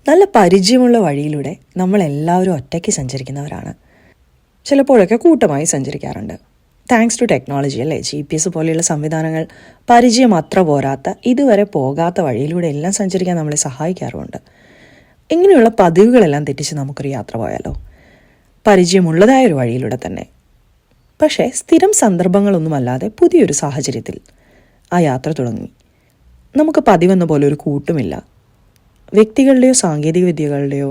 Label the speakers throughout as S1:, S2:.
S1: നല്ല പരിചയമുള്ള വഴിയിലൂടെ നമ്മളെല്ലാവരും ഒറ്റയ്ക്ക് സഞ്ചരിക്കുന്നവരാണ്. ചിലപ്പോഴൊക്കെ കൂട്ടമായി സഞ്ചരിക്കാറുണ്ട്. താങ്ക്സ് ടു ടെക്നോളജി അല്ലേ, GPS പോലെയുള്ള സംവിധാനങ്ങൾ പരിചയം അത്ര പോരാത്ത, ഇതുവരെ പോകാത്ത വഴിയിലൂടെ എല്ലാം സഞ്ചരിക്കാൻ നമ്മളെ സഹായിക്കാറുമുണ്ട്. ഇങ്ങനെയുള്ള പതിവുകളെല്ലാം തെറ്റിച്ച് നമുക്കൊരു യാത്ര പോയാലോ? പരിചയമുള്ളതായൊരു വഴിയിലൂടെ തന്നെ. പക്ഷേ സ്ഥിരം സന്ദർഭങ്ങളൊന്നുമല്ലാതെ പുതിയൊരു സാഹചര്യത്തിൽ ആ യാത്ര തുടങ്ങി. നമുക്ക് പതിവെന്ന പോലെ ഒരു കൂട്ടുമില്ല. വ്യക്തികളുടെയോ സാങ്കേതിക വിദ്യകളുടെയോ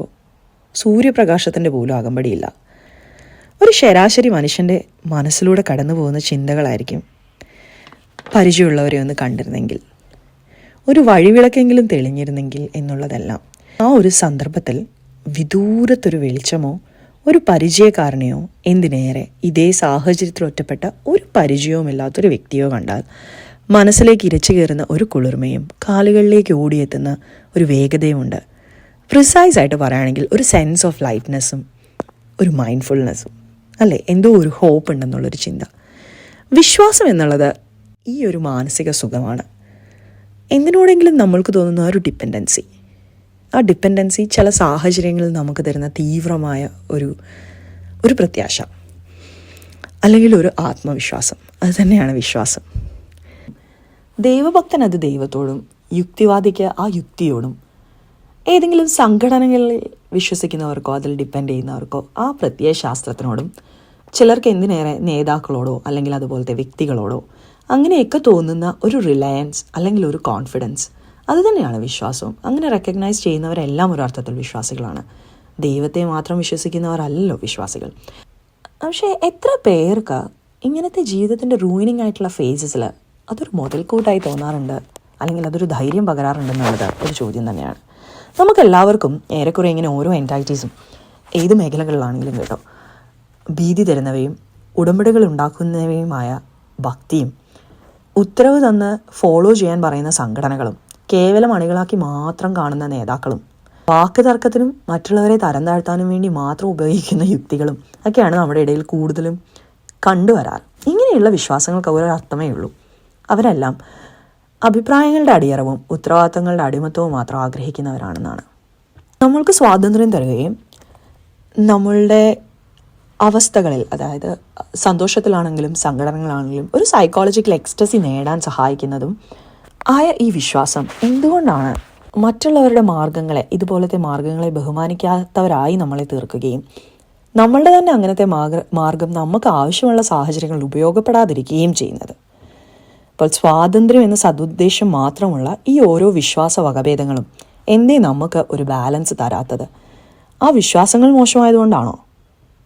S1: സൂര്യപ്രകാശത്തിൻ്റെ പോലും അകമ്പടിയില്ല. ഒരു ശരാശരി മനുഷ്യൻ്റെ മനസ്സിലൂടെ കടന്നു പോകുന്ന ചിന്തകളായിരിക്കും. പരിചയമുള്ളവരെ ഒന്ന് കണ്ടിരുന്നെങ്കിൽ, ഒരു വഴിവിളക്കെങ്കിലും തെളിഞ്ഞിരുന്നെങ്കിൽ എന്നുള്ളതെല്ലാം. ആ ഒരു സന്ദർഭത്തിൽ വിദൂരത്തൊരു വെളിച്ചമോ ഒരു പരിചയക്കാരനെയോ, എന്തിനേറെ ഇതേ സാഹചര്യത്തിൽ ഒറ്റപ്പെട്ട ഒരു പരിചയവുമില്ലാത്തൊരു വ്യക്തിയോ കണ്ടാൽ മനസ്സിലേക്ക് ഇരച്ചു കയറുന്ന ഒരു കുളിർമയും കാലുകളിലേക്ക് ഓടിയെത്തുന്ന ഒരു വേഗതയുമുണ്ട്. പ്രിസൈസായിട്ട് പറയുകയാണെങ്കിൽ ഒരു സെൻസ് ഓഫ് ലൈറ്റ്നെസ്സും ഒരു മൈൻഡ്ഫുൾനെസ്സും അല്ലേ, എന്തോ ഒരു ഹോപ്പ് ഉണ്ടെന്നുള്ളൊരു ചിന്ത. വിശ്വാസം എന്നുള്ളത് ഈ ഒരു മാനസിക സുഖമാണ്. എന്തിനോടെങ്കിലും നമ്മൾക്ക് തോന്നുന്ന ഒരു ഡിപ്പെൻഡൻസി, ആ ഡിപ്പെൻഡൻസി ചില സാഹചര്യങ്ങളിൽ നമുക്ക് തരുന്ന തീവ്രമായ ഒരു പ്രത്യാശ, അല്ലെങ്കിൽ ഒരു ആത്മവിശ്വാസം. അത് തന്നെയാണ് വിശ്വാസം. ദൈവഭക്തൻ അത് ദൈവത്തോടും, യുക്തിവാദിക്ക് ആ യുക്തിയോടും, ഏതെങ്കിലും സംഘടനകളിൽ വിശ്വസിക്കുന്നവർക്കോ അതിൽ ഡിപ്പെൻഡ് ചെയ്യുന്നവർക്കോ ആ പ്രത്യയശാസ്ത്രത്തിനോടും, ചിലർക്ക് എന്തിനേറെ നേതാക്കളോടോ അല്ലെങ്കിൽ അതുപോലത്തെ വ്യക്തികളോടോ അങ്ങനെയൊക്കെ തോന്നുന്ന ഒരു റിലയൻസ് അല്ലെങ്കിൽ ഒരു കോൺഫിഡൻസ്, അതുതന്നെയാണ് വിശ്വാസവും. അങ്ങനെ റെക്കഗ്നൈസ് ചെയ്യുന്നവരെല്ലാം ഒരർത്ഥത്തിൽ വിശ്വാസികളാണ്. ദൈവത്തെ മാത്രം വിശ്വസിക്കുന്നവരല്ലല്ലോ വിശ്വാസികൾ. പക്ഷേ എത്ര പേർക്ക് ഇങ്ങനത്തെ ജീവിതത്തിൻ്റെ റൂയിനിങ് ആയിട്ടുള്ള ഫേസസിൽ അതൊരു മുതൽക്കൂട്ടായി തോന്നാറുണ്ട്, അല്ലെങ്കിൽ അതൊരു ധൈര്യം പകരാറുണ്ടെന്നുള്ളത് ഒരു ചോദ്യം തന്നെയാണ്. നമുക്കെല്ലാവർക്കും ഏറെക്കുറെ ഇങ്ങനെ ഓരോ എൻറ്റൈറ്റീസും ഏത് മേഖലകളിലാണെങ്കിലും കേട്ടോ, ഭീതി തരുന്നവയും ഉടമ്പടികൾ ഉണ്ടാക്കുന്നവയുമായ ഭക്തിയും, ഉത്തരവ് തന്ന് ഫോളോ ചെയ്യാൻ പറയുന്ന സംഘടനകളും, കേവലം അണികളാക്കി മാത്രം കാണുന്ന നേതാക്കളും, വാക്ക് തർക്കത്തിനും മറ്റുള്ളവരെ തരം താഴ്ത്താനും വേണ്ടി മാത്രം ഉപയോഗിക്കുന്ന യുക്തികളും ഒക്കെയാണ് നമ്മുടെ ഇടയിൽ കൂടുതലും കണ്ടുവരാറ്. ഇങ്ങനെയുള്ള വിശ്വാസങ്ങൾക്ക് ഒരർത്ഥമേ ഉള്ളൂ. അവരെല്ലാം അഭിപ്രായങ്ങളുടെ അടിയറവും ഉത്തരവാദിത്തങ്ങളുടെ അടിമത്തവും മാത്രം ആഗ്രഹിക്കുന്നവരാണെന്നാണ്. നമ്മൾക്ക് സ്വാതന്ത്ര്യം തരുകയും നമ്മളുടെ അവസ്ഥകളിൽ, അതായത് സന്തോഷത്തിലാണെങ്കിലും സങ്കടങ്ങളാണെങ്കിലും ഒരു സൈക്കോളജിക്കൽ എക്സ്റ്റസി നേടാൻ സഹായിക്കുന്നതും ആയ ഈ വിശ്വാസം എന്തുകൊണ്ടാണ് മറ്റുള്ളവരുടെ മാർഗങ്ങളെ, ഇതുപോലത്തെ മാർഗങ്ങളെ ബഹുമാനിക്കാത്തവരായി നമ്മളെ തീർക്കുകയും നമ്മളുടെ തന്നെ അങ്ങനത്തെ മാർഗം നമുക്ക് ആവശ്യമുള്ള സാഹചര്യങ്ങളിൽ ഉപയോഗപ്പെടാതിരിക്കുകയും ചെയ്യുന്നത്? അപ്പോൾ സ്വാതന്ത്ര്യം എന്ന സദുദ്ദേശം മാത്രമുള്ള ഈ ഓരോ വിശ്വാസ വകഭേദങ്ങളും എന്തേ നമുക്ക് ഒരു ബാലൻസ് തരാത്തത്? ആ വിശ്വാസങ്ങൾ മോശമായതുകൊണ്ടാണോ?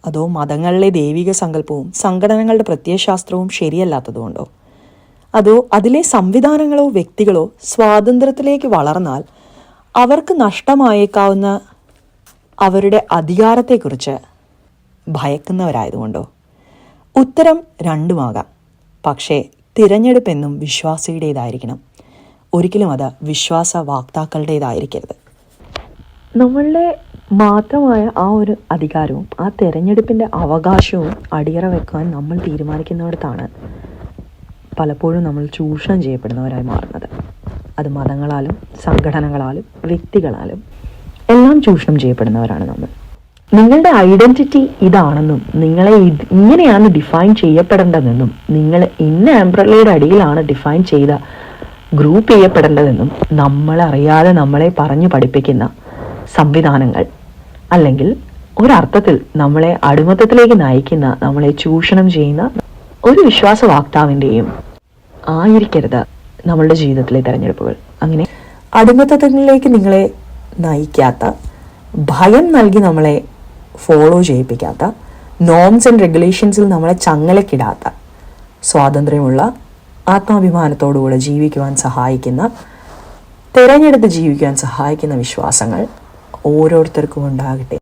S1: അതോ മതങ്ങളിലെ ദൈവിക സങ്കല്പവും സംഘടനകളുടെ പ്രത്യയശാസ്ത്രവും ശരിയല്ലാത്തതുകൊണ്ടോ? അതോ അതിലെ സംവിധാനങ്ങളോ വ്യക്തികളോ സ്വാതന്ത്ര്യത്തിലേക്ക് വളർന്നാൽ അവർക്ക് നഷ്ടമായേക്കാവുന്ന അവരുടെ അധികാരത്തെക്കുറിച്ച് ഭയക്കുന്നവരായതുകൊണ്ടോ? ഉത്തരം രണ്ടുമാകാം. പക്ഷേ തിരഞ്ഞെടുപ്പെന്നും വിശ്വാസിയുടേതായിരിക്കണം. ഒരിക്കലും അത് വിശ്വാസ വാക്താക്കളുടേതായിരിക്കരുത്. നമ്മളുടെ മാത്രമായ ആ ഒരു അധികാരവും ആ തിരഞ്ഞെടുപ്പിൻ്റെ അവകാശവും അടിയറ വെക്കാൻ നമ്മൾ തീരുമാനിക്കുന്നിടത്താണ് പലപ്പോഴും നമ്മൾ ചൂഷണം ചെയ്യപ്പെടുന്നവരായി മാറുന്നത്. അത് മതങ്ങളാലും സംഘടനകളാലും വ്യക്തികളാലും എല്ലാം ചൂഷണം ചെയ്യപ്പെടുന്നവരാണ് നമ്മൾ. നിങ്ങളുടെ ഐഡൻറ്റിറ്റി ഇതാണെന്നും നിങ്ങളെ ഇങ്ങനെയാണ് ഡിഫൈൻ ചെയ്യപ്പെടേണ്ടതെന്നും നിങ്ങൾ ഇന്ന അംബ്രല്ലയുടെ അടിയിലാണ് ഡിഫൈൻ ചെയ്ത ഗ്രൂപ്പ് ചെയ്യപ്പെടേണ്ടതെന്നും നമ്മളറിയാതെ നമ്മളെ പറഞ്ഞു പഠിപ്പിക്കുന്ന സംവിധാനങ്ങൾ, അല്ലെങ്കിൽ ഒരർത്ഥത്തിൽ നമ്മളെ അടിമത്തത്തിലേക്ക് നയിക്കുന്ന, നമ്മളെ ചൂഷണം ചെയ്യുന്ന ഒരു വിശ്വാസ വാക്താവിൻ്റെയും ആയിരിക്കരുത് നമ്മളുടെ ജീവിതത്തിലെ തിരഞ്ഞെടുപ്പുകൾ. അങ്ങനെ അടിമത്തത്തിലേക്ക് നിങ്ങളെ നയിക്കാത്ത, ഭയം നൽകി നമ്മളെ ഫോളോ ചെയ്യിപ്പിക്കാത്ത, നോംസ് ആൻഡ് റെഗുലേഷൻസിൽ നമ്മളെ ചങ്ങലക്കിടാത്ത, സ്വാതന്ത്ര്യമുള്ള ആത്മാഭിമാനത്തോടുകൂടെ ജീവിക്കുവാൻ സഹായിക്കുന്ന, തിരഞ്ഞെടുത്ത് ജീവിക്കുവാൻ സഹായിക്കുന്ന വിശ്വാസങ്ങൾ ഓരോരുത്തർക്കും ഉണ്ടാകട്ടെ.